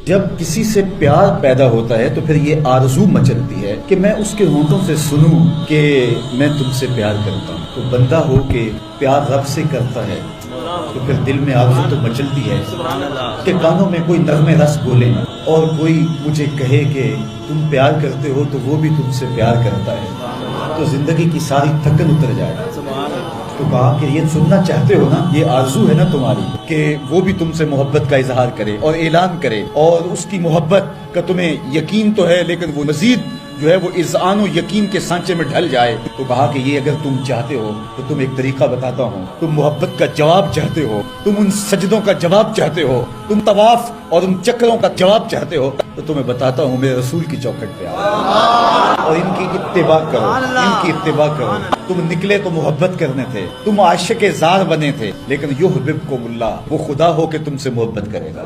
जब किसी से प्यार पैदा होता है तो फिर ये आरज़ू मचलती है कि मैं उसके होंठों से सुनूं कि मैं तुमसे प्यार करता हूँ। तो बंदा हो के प्यार रब से करता है तो फिर दिल में आरज़ू तो मचलती है कि कानों में कोई नगमे रस बोले और कोई मुझे कहे कि तुम प्यार करते हो तो वो भी तुमसे प्यार करता है, तो जिंदगी की सारी थकन उतर जाए। तो कहा कि ये सुनना चाहते हो ना, ये आरज़ू है ना तुम्हारी कि वो भी तुमसे मोहब्बत का इजहार करे और ऐलान करे और उसकी मोहब्बत का तुम्हें यकीन तो है लेकिन वो मजीद जो है वो इज़ान और यकीन के सांचे में ढल जाए। तो कहा कि ये अगर तुम चाहते हो तो तुम एक तरीका बताता हूँ, तुम मोहब्बत का जवाब चाहते हो, तुम उन सजदों का जवाब चाहते हो, तुम तवाफ और उन चक्रों का जवाब चाहते हो, तो तुम्हें बताता हूँ मेरे रसूल की चौखट पे आओ और इनकी इत्तिबा करो, इनकी इत्तिबा करो। तुम निकले तो मोहब्बत करने थे, तुम आशिक़ ज़ार बने थे, लेकिन युहिब्बुकुमुल्लाह, वो खुदा हो के तुमसे मोहब्बत करेगा।